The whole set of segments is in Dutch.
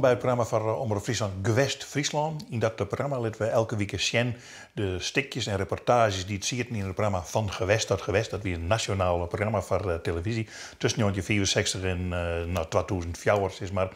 bij het programma van Omroep Friesland Gewest Friesland. In dat programma laten we elke week zien de stukjes en reportages die het zitten in het programma van Gewest tot Gewest. Dat weer een nationaal programma voor televisie. Tussen 1964 en 2004 is maar.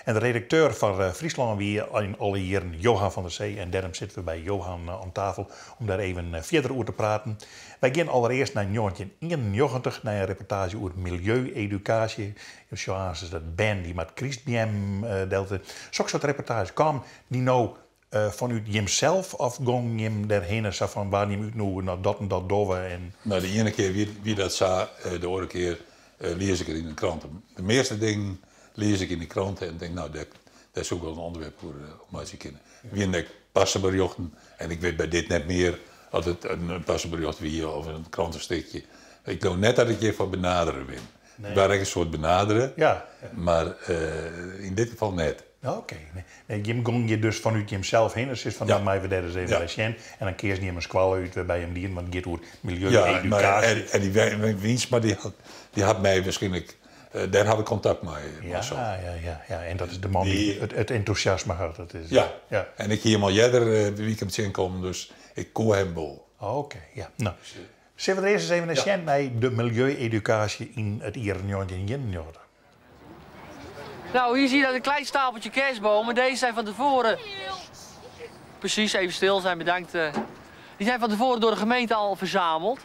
En de redacteur van Friesland weer in alle jaren Johan van der Zee. En daarom zitten we bij Johan aan tafel om daar even verder over te praten. Wij gaan allereerst naar 1991 naar een reportage over milieueducatie. Zoals dat band die met Christbiem deelde. Zo'n soort reportage kwam die nou vanuit jemzelf of ging hem daarheen zo van waar je nu naar dat en dat doven en. Nou, de ene keer wie dat zei, de andere keer lees ik het in de kranten. De meeste dingen lees ik in de kranten en denk, nou, dat is ook wel een onderwerp voor mij te kennen. Wie een passenberichten en ik weet bij dit net meer als het een passenbericht wie of een krantenstukje. Ik geloof net dat ik je van benaderen ben. Nee. Waar ik een soort benaderen, ja. Maar in dit geval net. Oké. Nee, je ging je dus vanuit jezelf heen. Dus is van dan mij weer daar eens even bij Sjen. En dan keer je hem een squal uit waarbij hem dienen, want het gaat over milieueducatie. Ja, en die winst, maar die had mij waarschijnlijk. Daar had ik contact mee. Ja. En dat is de man die het enthousiasme had. Dat is, ja. En ik hier maar jeder weekend zien komen, dus ik koe hem bol. Oké, ja. Nou, zullen we er eerst eens even zien naar de milieueducatie in het jaar 1991. Nou, hier zie je dat een klein stapeltje kerstbomen. Deze zijn van tevoren. Precies, even stil zijn, bedankt. Die zijn van tevoren door de gemeente al verzameld.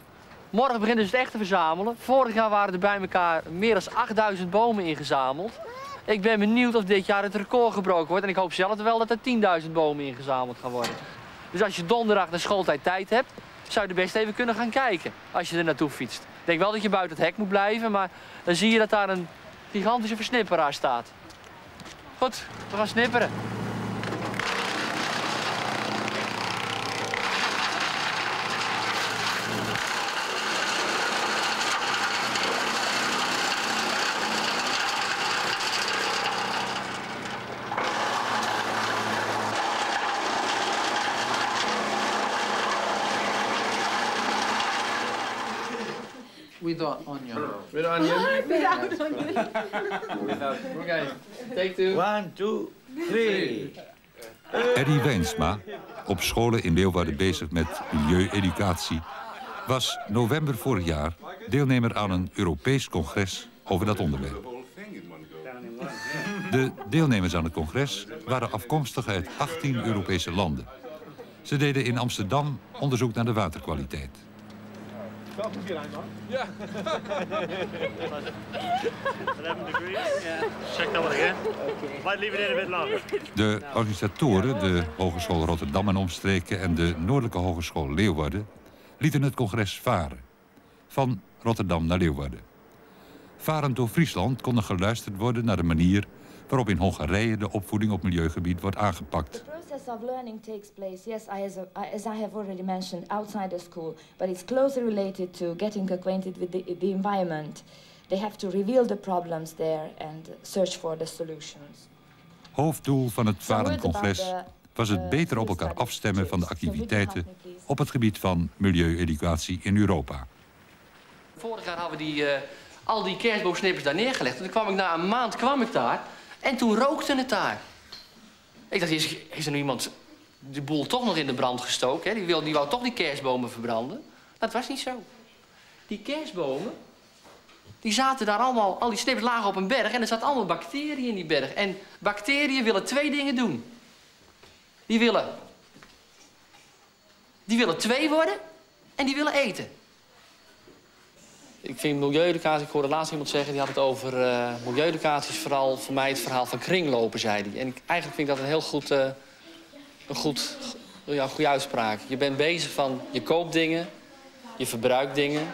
Morgen beginnen ze het echt te verzamelen. Vorig jaar waren er bij elkaar meer dan 8000 bomen ingezameld. Ik ben benieuwd of dit jaar het record gebroken wordt. En ik hoop zelf wel dat er 10.000 bomen ingezameld gaan worden. Dus als je donderdag de schooltijd tijd hebt, zou je er best even kunnen gaan kijken als je er naartoe fietst. Ik denk wel dat je buiten het hek moet blijven, maar dan zie je dat daar een gigantische versnipperaar staat. Goed, we gaan snipperen. Without onion. Without onion? Without onion. Okay, take two. 1, 2, 3. Eddie Wijnsma, op scholen in Leeuwarden bezig met milieueducatie, was november vorig jaar deelnemer aan een Europees congres over dat onderwerp. De deelnemers aan het congres waren afkomstig uit 18 Europese landen. Ze deden in Amsterdam onderzoek naar de waterkwaliteit. Ja. 11 degrees. Check that one again. Might leave it in a bit longer. De organisatoren, de Hogeschool Rotterdam en omstreken en de Noordelijke Hogeschool Leeuwarden, lieten het congres varen. Van Rotterdam naar Leeuwarden. Varend door Friesland kon er geluisterd worden naar de manier waarop in Hongarije de opvoeding op milieugebied wordt aangepakt. The process of learning takes place, yes, as I have already mentioned, outside the school, but it's closely related to getting acquainted with the environment. They have to reveal the problems there and search for the solutions. Hoofddoel van het Varend congres was het beter op elkaar afstemmen van de activiteiten op het gebied van milieueducatie in Europa. Vorig jaar hadden we al die kerstboomsnippers daar neergelegd. En toen kwam ik na een maand daar en toen rookte het daar. Ik dacht, is er nu iemand de boel toch nog in de brand gestoken? Hè? Die wou toch die kerstbomen verbranden. Dat was niet zo. Die kerstbomen, die zaten daar allemaal, al die snippers lagen op een berg en er zaten allemaal bacteriën in die berg. En bacteriën willen 2 dingen doen. Die willen 2 worden en die willen eten. Ik vind milieueducatie, ik hoorde laatst iemand zeggen, die had het over milieueducatie is vooral voor mij het verhaal van kringlopen, zei hij. En eigenlijk vind ik dat een heel goede uitspraak. Je bent bezig van, je koopt dingen, je verbruikt dingen,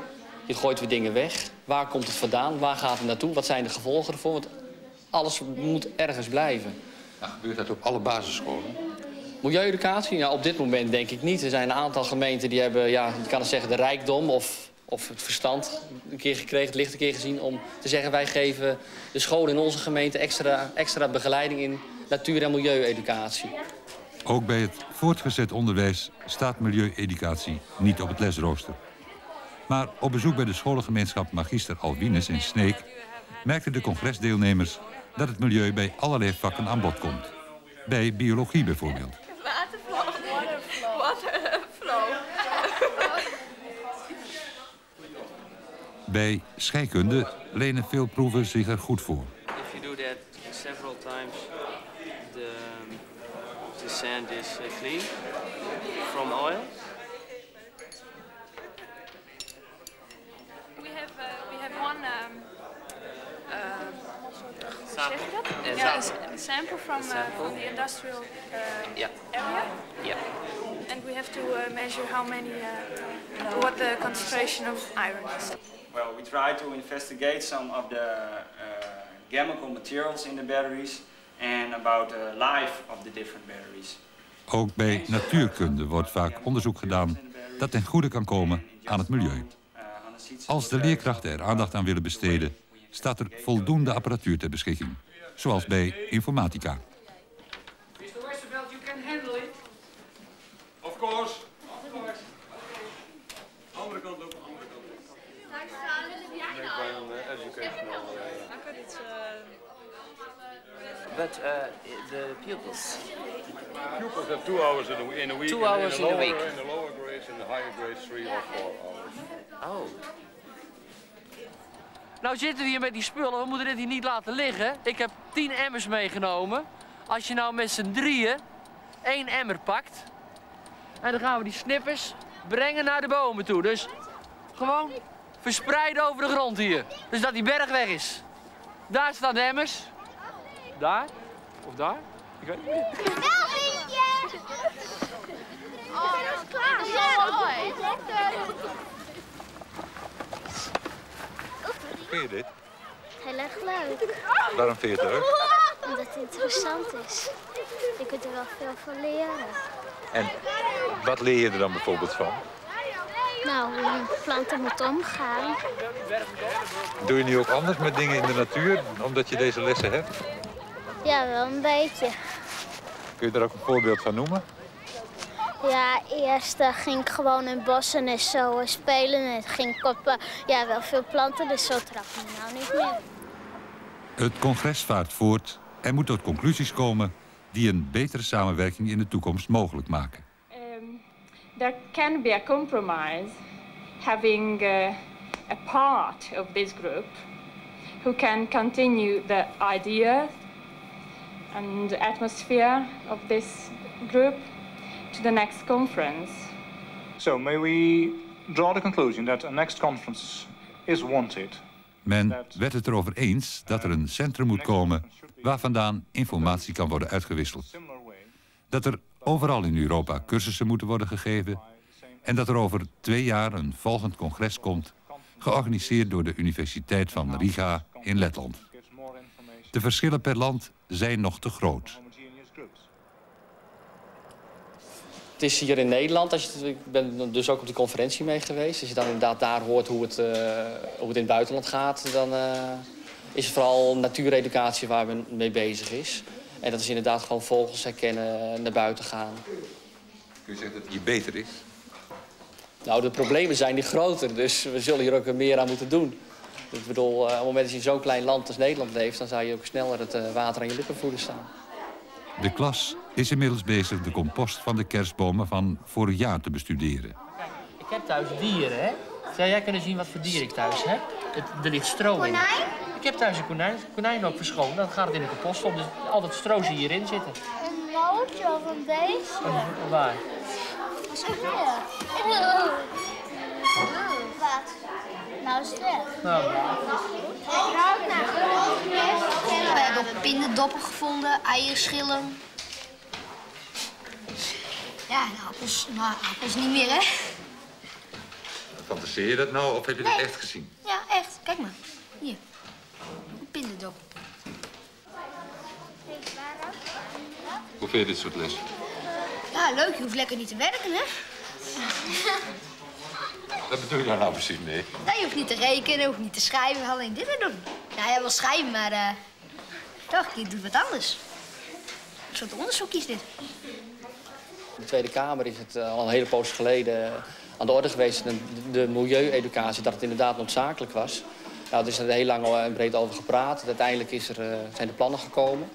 je gooit weer dingen weg. Waar komt het vandaan? Waar gaat het naartoe? Wat zijn de gevolgen ervoor? Want alles moet ergens blijven. Nou, gebeurt dat op alle basisscholen? Milieueducatie? Ja, op dit moment denk ik niet. Er zijn een aantal gemeenten die hebben, ja, ik kan het zeggen, de rijkdom of het verstand een keer gekregen, het licht een keer gezien om te zeggen, wij geven de scholen in onze gemeente extra begeleiding in natuur- en milieueducatie. Ook bij het voortgezet onderwijs staat milieueducatie niet op het lesrooster. Maar op bezoek bij de scholengemeenschap Magister Alwines in Sneek merkten de congresdeelnemers dat het milieu bij allerlei vakken aan bod komt. Bij biologie bijvoorbeeld. Bij scheikunde lenen veel proeven zich er goed voor. If you do that several times, the sand is clean from oil. We have one sample from the industrial area. Yeah. And we have to measure how many, what the concentration of iron is. Well, we try to investigate some of the chemical materials in the batteries and about the life of the different batteries. Ook bij natuurkunde wordt vaak onderzoek gedaan dat ten goede kan komen aan het milieu. Als de leerkrachten er aandacht aan willen besteden, staat er voldoende apparatuur ter beschikking. Zoals bij informatica. Mr. Westerveld, you can handle it. Of course. Andere kant ook, andere kant ook. But the pupils. Pupils have 2 hours in a week. 2 hours in a week. In the lower grades, in the higher grades 3 or 4 hours. Oh. Nou zitten we hier met die spullen, we moeten dit hier niet laten liggen. Ik heb 10 emmers meegenomen. Als je nou met z'n drieën 1 emmer pakt... en dan gaan we die snippers brengen naar de bomen toe. Dus gewoon verspreid over de grond hier. Dus dat die berg weg is. Daar staan de emmers. Daar. Of daar. Ik weet het niet. Oh, dat is klaar. Ja, mooi. Vind je dit? Heel erg leuk. Waarom vind je het leuk? Omdat het interessant is. Je kunt er wel veel van leren. En wat leer je er dan bijvoorbeeld van? Nou, hoe je met planten moet omgaan. Doe je nu ook anders met dingen in de natuur, omdat je deze lessen hebt? Ja, wel een beetje. Kun je er ook een voorbeeld van noemen? Ja, eerst ging ik gewoon in bossen en zo spelen. En ging ik op wel veel planten, dus zo trap ik me nou niet meer. Het congres vaart voort en moet tot conclusies komen die een betere samenwerking in de toekomst mogelijk maken. There can be a compromise having a part of this group who can continue the ideas and the atmosphere of this group to the next conference. So may we draw the conclusion that a next conference is wanted. Men werd het erover eens dat er een centrum moet komen waar vandaan informatie kan worden uitgewisseld. Dat er overal in Europa cursussen moeten worden gegeven en dat er over 2 jaar een volgend congres komt, georganiseerd door de Universiteit van Riga in Letland. De verschillen per land zijn nog te groot. Het is hier in Nederland, ik ben dus ook op die conferentie mee geweest. Als je dan inderdaad daar hoort hoe het in het buitenland gaat, dan is het vooral natuureducatie waar men mee bezig is. En dat is inderdaad gewoon vogels herkennen, naar buiten gaan. Kun je zeggen dat het hier beter is? Nou, de problemen zijn niet groter, dus we zullen hier ook meer aan moeten doen. Ik bedoel, op het moment dat je in zo'n klein land als Nederland leeft, dan zou je ook sneller het water aan je lippen voelen staan. De klas is inmiddels bezig de compost van de kerstbomen van vorig jaar te bestuderen. Kijk, ik heb thuis dieren, hè? Zou jij kunnen zien wat voor dier ik thuis heb? Er ligt stro in. Konijn? Ik heb thuis een konijn. Konijn ook verschonen. Dan gaat het in de compost op. Dus al dat stro zie hierin zitten. Een mootje of een beest? Waar? Wat? Nou is het weg. Nou. We hebben ook pindadoppen gevonden, eierschillen. Ja, appels niet meer, hè? Fantaseer je dat nou of heb je het echt gezien? Ja, echt. Kijk maar. Hier. Een pindadop. Hoe vind je dit soort les? Ja, leuk. Je hoeft lekker niet te werken, hè? Wat bedoel je daar nou precies mee? Ja, je hoeft niet te rekenen, je hoeft niet te schrijven, alleen dit te doen. Nou, jij wil schrijven, maar toch, je doet wat anders. Een soort onderzoekje is dit. In de Tweede Kamer is het al een hele poos geleden aan de orde geweest, de milieueducatie, dat het inderdaad noodzakelijk was. Nou, er is er heel lang en breed over gepraat. Uiteindelijk zijn de plannen gekomen.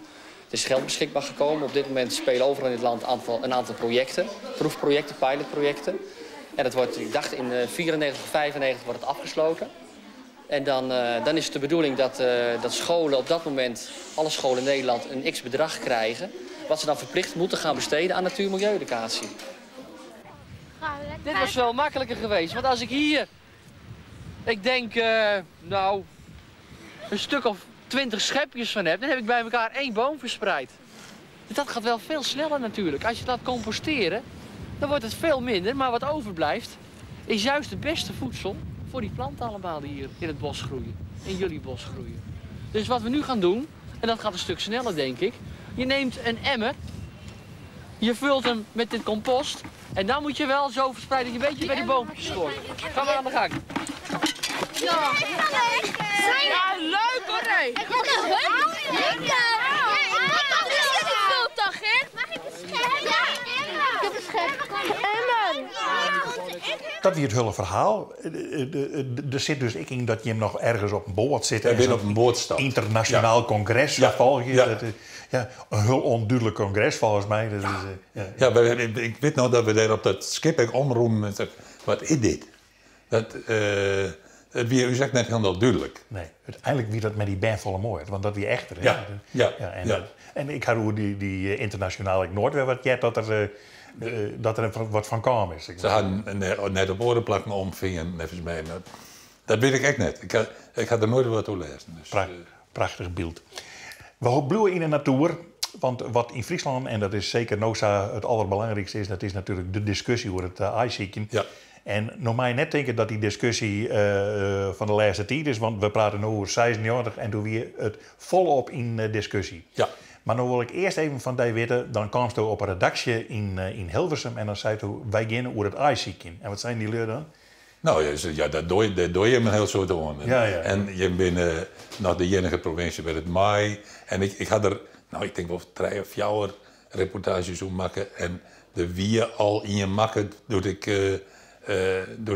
Er is geld beschikbaar gekomen. Op dit moment spelen overal in het land een aantal projecten. Proefprojecten, pilotprojecten. En dat wordt, ik dacht in 94 of 95 wordt het afgesloten. En dan is het de bedoeling dat scholen op dat moment, alle scholen in Nederland, een x-bedrag krijgen. Wat ze dan verplicht moeten gaan besteden aan natuur- en milieueducatie. Dit was wel makkelijker geweest, want als ik hier, ik denk, nou, een stuk of 20 schepjes van heb, dan heb ik bij elkaar 1 boom verspreid. Dus dat gaat wel veel sneller natuurlijk. Als je het laat composteren, dan wordt het veel minder, maar wat overblijft is juist het beste voedsel voor die planten allemaal die hier in het bos groeien, in jullie bos groeien. Dus wat we nu gaan doen, en dat gaat een stuk sneller denk ik, je neemt een emmer, je vult hem met dit compost en dan moet je wel zo verspreiden dat je een beetje bij de boompjes scoort. Ga maar aan de gang. Ja, leuk hoor, hé. Mag ik een schep? Ja, ik heb een schep. Emmen. Dat weer het hele verhaal. Er zit dus ik in dat je hem nog ergens op een boord zit. Hij bent op een boord staat. Internationaal congres. Volg je. Ja, een heel onduidelijk congres volgens mij. Dat is, ik weet nog dat we daar op dat schip omroemen met wat is dit? U zegt net helemaal duidelijk. Nee, uiteindelijk wie dat met die band volle mooi, want dat wie echter. En ik had die internationaal ik nooit weer wat jet dat er wat van kwam is. Ze hadden net op orenplakken omvingen, volgens mij. Dat weet ik echt net. Ik had er nooit wat toe lezen. Dus, prachtig beeld. We bloeien in de natuur, want wat in Friesland, en dat is zeker NOSA het allerbelangrijkste is, dat is natuurlijk de discussie over het ijszieken. Ja. En nog maar net denken dat die discussie van de laatste tijd is, want we praten nu over 96 en toen weer het volop in discussie. Ja. Maar nu wil ik eerst even van die weten, dan kwam je op een redactie in Hilversum en dan zei je, wij gaan over het ijszieken. En wat zijn die lui dan? Nou ja, dat doe je met heel soort woorden. Ja, ja. En je bent nog de enige provincie met het maai. En ik had er, ik denk wel 3 of 4 reportages over maken. En de wie al in je maken doe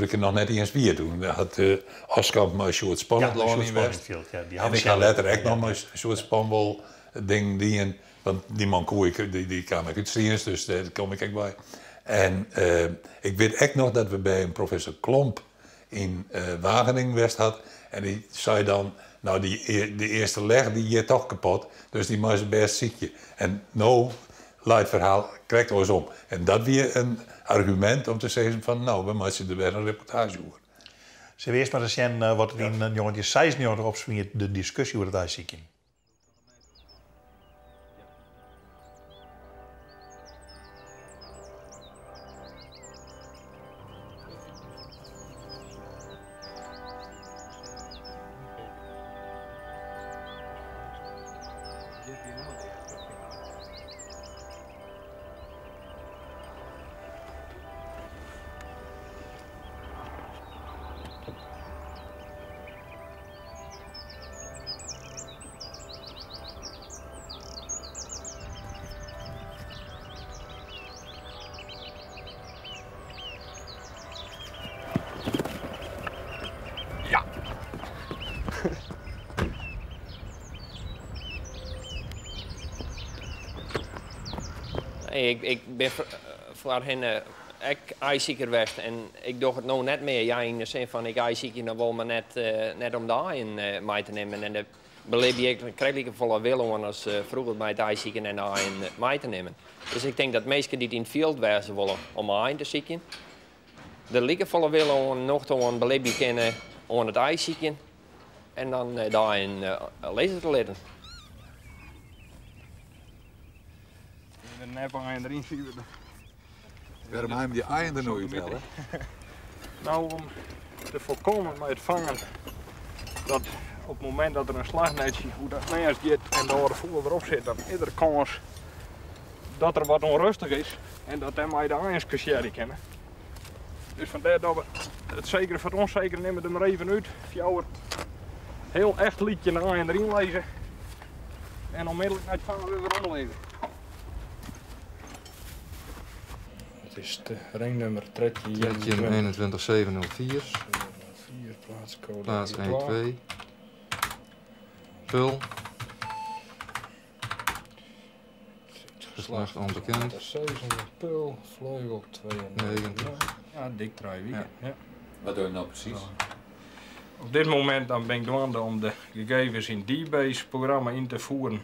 ik er nog net eens weer doen. Dat had Oskamp maar een soort spannend loon in West. En ik had later echt nog maar een soort spannend ding die. Want die man die kwam ik uit Stiens, dus daar kom ik echt bij. En ik weet echt nog dat we bij een professor Klomp in Wageningen West had. En die zei dan, nou de eerste leg die je toch kapot, dus die was best ziekje. En nou, luidt verhaal, krijgt ons om. En dat weer een argument om te zeggen van, nou, we moeten er weer een reportage over. Zullen we eerst maar eens zien wat er in 1996 opspriet, de discussie over het ijszieken. Ik ben voorheen ijszieker geweest en ik doe het nou net meer. Ja, in de zin van ik ijszieker nog wel maar net om daar in mee te nemen. En dan beleef ik een volle willen als vroeger bij het ijszieker en daar in mee te nemen. Dus ik denk dat mensen die in het veld wezen willen om aan te zieken, de lieke volle willen om nog te een beleving kennen om het ijszieker en dan daarin lezen te leren. De nep aan erin zien we. Waarom hebben die eieren er nooit wel? Nou, om te voorkomen met het vangen dat op het moment dat er een slagnetje hoe dat neers gaat en daar de voer erop zit, dan is er kans dat er wat onrustig is en dat hij mij de eieren kusseren kennen. Dus vandaar dat we het zeker voor ons zeker nemen er maar even uit. Voor heel echt liedje naar eieren erin lezen en onmiddellijk naar het vangen weer omlezen. Het is de ringnummer 13704. Plaats 12. Pul. Geslacht onbekend. 7 pul, vleugel 92. Ja, dik 3 weken. Ja. Wat doe je nou precies? Op dit moment dan ben ik doende om de gegevens in DBase-programma in te voeren.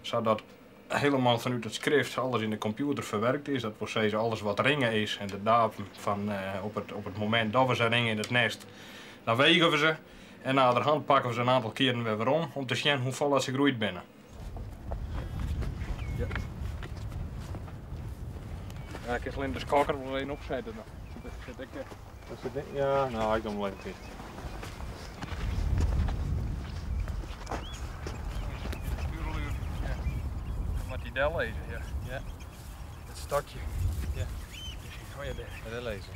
Zodat helemaal vanuit het schrift alles in de computer verwerkt is. Dat wil zeggen alles wat ringen is en de datum van op het moment dat we ze ringen in het nest. Dan wegen we ze en na de hand pakken we ze een aantal keren weer om te zien hoe vol dat ze groeit binnen. Ja. Ja, ik kan alleen de skaker wel even opzetten dan. Ja, nou ik doe hem wel even dicht. Wat die del lezen, ja. Ja. Het stokje. Ja. Oh ja, daar lezen.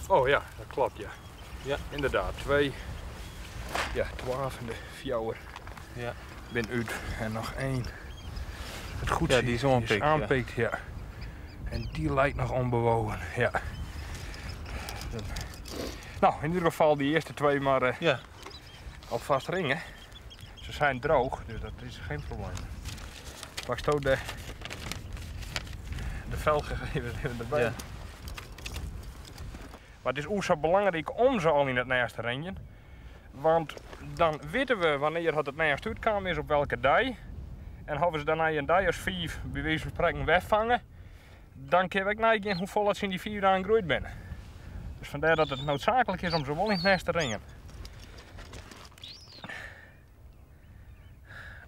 Oh ja, dat klopt ja. Ja. Inderdaad, 2. Ja, 12 en de 4. Ja. Ben uit en nog 1. Het goed ja, die is aanpikt, ja. En die lijkt nog onbewogen, ja. Nou, in ieder geval die eerste 2 maar ja. Alvast ringen. Ze zijn droog, dus dat is geen probleem. Pak zo de velgegevens erbij. Ja. Maar het is ook zo belangrijk om ze al in het nest te ringen. Want dan weten we wanneer het nest uitkomen is op welke dag. En hebben ze daarna een dag of 5 bij wijze van spreken wegvangen. Dan kun ik nagaan hoe vol het ze in die 4 dagen groeit binnen. Dus vandaar dat het noodzakelijk is om ze wel in het nest te ringen.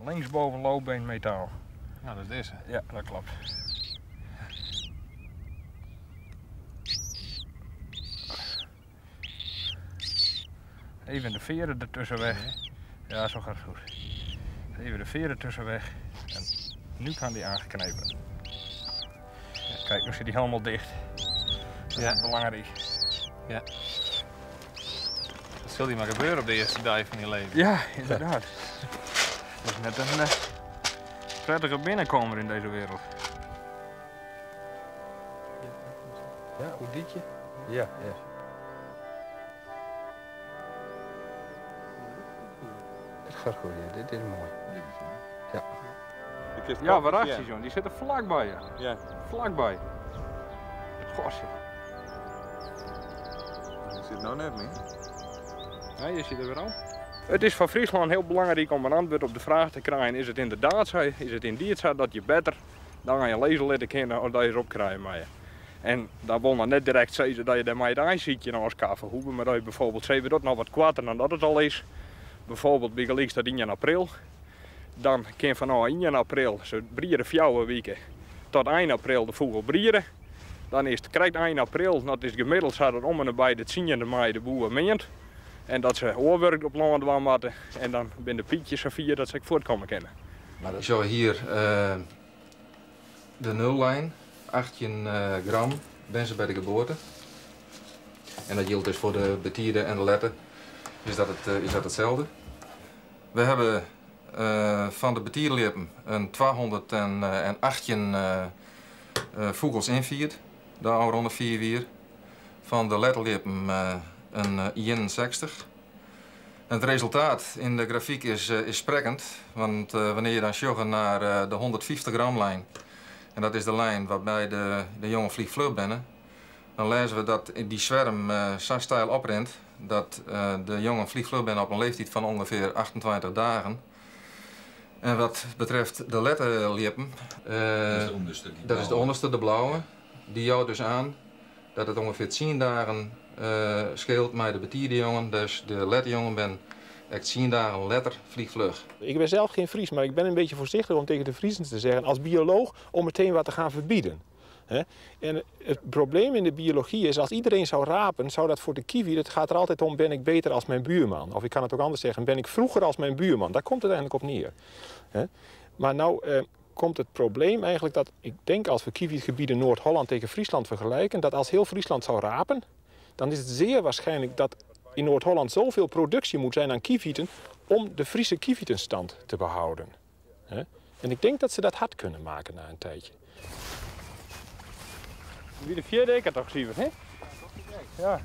Linksboven loopbeen metaal. Nou, dat is deze. Ja, dat klopt. Even de veren ertussen weg. Ja, zo gaat het goed. Even de veren tussen weg. En nu kan die aangeknepen. Ja, kijk, nu zit die helemaal dicht. Dat is belangrijk. Ja. Dat zul je maar gebeuren op de eerste dag van je leven. Ja, inderdaad. Dat is net een prettige binnenkomer in deze wereld. Ja, hoe dietje? Ja, ja. Het gaat goed, ja. Dit is mooi. Ja. Ja, waarachtig, John. Die zitten vlakbij je. Ja. Vlakbij. Gosje. Je zit nou net mee. Nee, je ziet er weer aan. Het is voor Friesland heel belangrijk om een antwoord op de vraag te krijgen. Is het inderdaad zo? Is het inderdaad zo dat je beter dan aan je lezen leren kennen of dat je erop krijgt met je? En dat wil dan net direct zeggen dat je daarmee het ijszietje naar ons kan verhoeven. Maar dat je bijvoorbeeld zeggen dat nog wat kwarter dan dat het al is. Bijvoorbeeld bij gelijk dat 1 april. Dan kan je van 1 april, zo brieren 4 weken, tot 1 april de vogel brieren. Dan is het krijgt 1 april, dat is gemiddeld zo dat om en bij de 10e mei de boer meent. En dat ze oorwerk op land waren en dan ben de pietjes zo 4 dat ze voortkomen kunnen. Maar dat... Zo hier de nullijn, 18 gram ben ze bij de geboorte. En dat geldt dus voor de betierde en de letter, is dat hetzelfde. We hebben van de betierlippen een 218 vogels invierd, de oude ronde 4 weer. Van de letterlippen een 61. Het resultaat in de grafiek is sprekend, want wanneer je dan sjoggt naar de 150 gram lijn, en dat is de lijn waarbij de jonge vlieg vlug binnen, dan lezen we dat die zwerm zo steil oprent dat de jonge vlieg vlug binnen op een leeftijd van ongeveer 28 dagen. En wat betreft de letterlippen, dat is de onderste, de blauwe, die jouwt dus aan dat het ongeveer 10 dagen scheelt met de betierde jongen, dus de letterjongen ben echt 10 dagen letter vliegvlug. Ik ben zelf geen Fries, maar ik ben een beetje voorzichtig om tegen de Friesen te zeggen als bioloog om meteen wat te gaan verbieden. En het probleem in de biologie is, als iedereen zou rapen, zou dat voor de kiwi, het gaat er altijd om, ben ik beter als mijn buurman? Of ik kan het ook anders zeggen, ben ik vroeger als mijn buurman? Daar komt het eigenlijk op neer. Maar nou komt het probleem eigenlijk dat, ik denk als we kiwigebieden Noord-Holland tegen Friesland vergelijken, dat als heel Friesland zou rapen, dan is het zeer waarschijnlijk dat in Noord-Holland zoveel productie moet zijn aan kievieten om de Friese kievietenstand te behouden. En ik denk dat ze dat hard kunnen maken na een tijdje. Wie de 4 deker toch zien we, hè? Ja.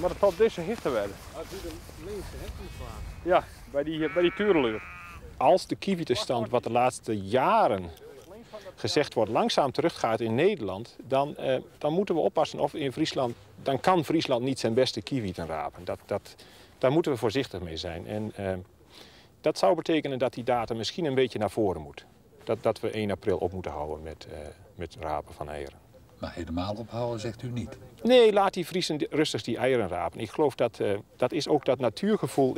Maar het op deze hitte werden. De meeste hecten. Ja, bij die Tureluur. Als de kievitenstand wat de laatste jaren gezegd wordt langzaam teruggaat in Nederland, dan moeten we oppassen of in Friesland, dan kan Friesland niet zijn beste kievieten rapen. Daar moeten we voorzichtig mee zijn. En dat zou betekenen dat die data misschien een beetje naar voren moet. Dat we 1 april op moeten houden met rapen van eieren. Maar helemaal ophouden zegt u niet? Nee, laat die Friesen rustig die eieren rapen. Ik geloof dat is ook dat natuurgevoel.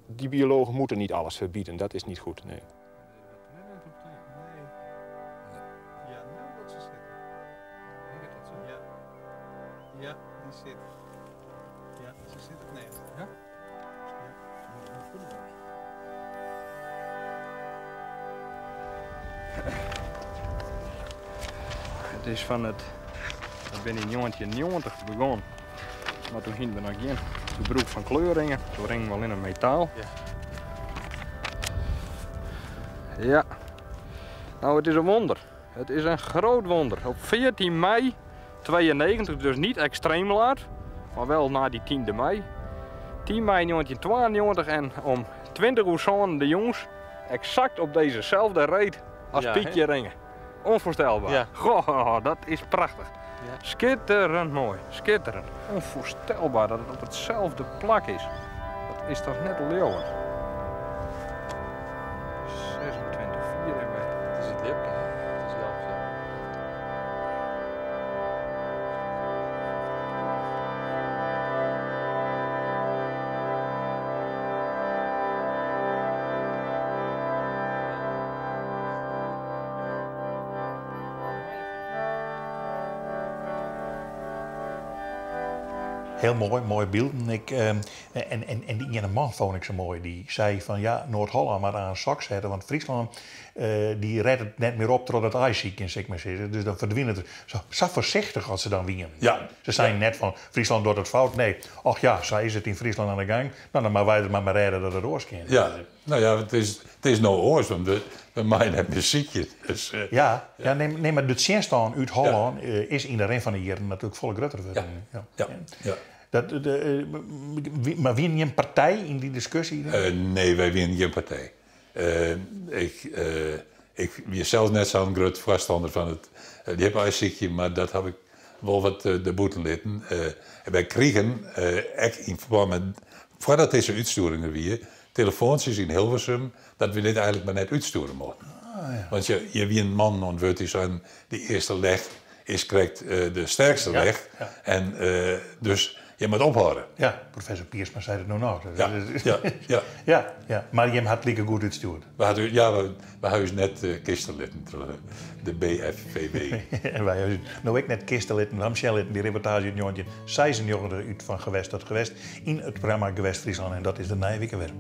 Die biologen moeten niet alles verbieden. Dat is niet goed, nee. Ja, die zit. Ja, ze zit het net. Ja? Het is van het... Ik ben in 1990 begonnen. Maar toen ging er nog geen gebruik van kleurringen. Toen ringen we al in het metaal. Ja. Nou, het is een wonder. Het is een groot wonder. Op 14 mei 92, dus niet extreem laat, maar wel na die 10e mei. 10 mei 1992 en om 20 uur zo'n de jongens exact op dezezelfde reet als Pietje ringen. Onvoorstelbaar. Ja. Goh, dat is prachtig. Ja. Schitterend mooi. Schitterend. Onvoorstelbaar dat het op hetzelfde plak is. Dat is toch net leeuwen. 26,4 hebben wij. Het is het lipje. Het is wel zo. Heel mooi, mooie beelden. En die ene man vond ik zo mooi. Die zei van ja, Noord-Holland maar aan een zak zetten. Want Friesland die redt het net meer op totdat het ijsziek in, zeg maar zitten. Dus dan verdwijnt het zo voorzichtig als ze dan winnen. Ja. Ze zijn net van Friesland doet het fout. Nee, ach ja, zo is het in Friesland aan de gang. Nou, dan maar wij er maar redden dat het oorskent. Ja, nou ja, het is nou oors, want we maken het muziekje. Dus, nee, maar de tjenstaan uit Holland is in de ren van de jaren natuurlijk volle grutter. Ja. Maar win je een partij in die discussie? Nee, wij winnen geen partij. Ik ben zelfs net zo'n groot voorstander van het lipijsziekje, maar dat heb ik wel wat de boete litten. Wij kregen, in verband met, voordat deze uitsturingen weer, telefoontjes in Hilversum, dat we dit eigenlijk maar net uitsturen mochten. Ja. Want je wie een man en wordt is aan de eerste leg krijgt de sterkste leg. Ja. En dus je moet ophouden. Ja, professor Piersma zei het nog. Ja. Maar je had lekker goed uitstuurd. We hebben net kistenlitten, de BFVB. En wij hebben nou ook net kistenlitten, Ramschellitten, die reportage uit 1996 uit van Gewest tot Gewest in het programma Gewest Friesland. En dat is de Nijwekenwer.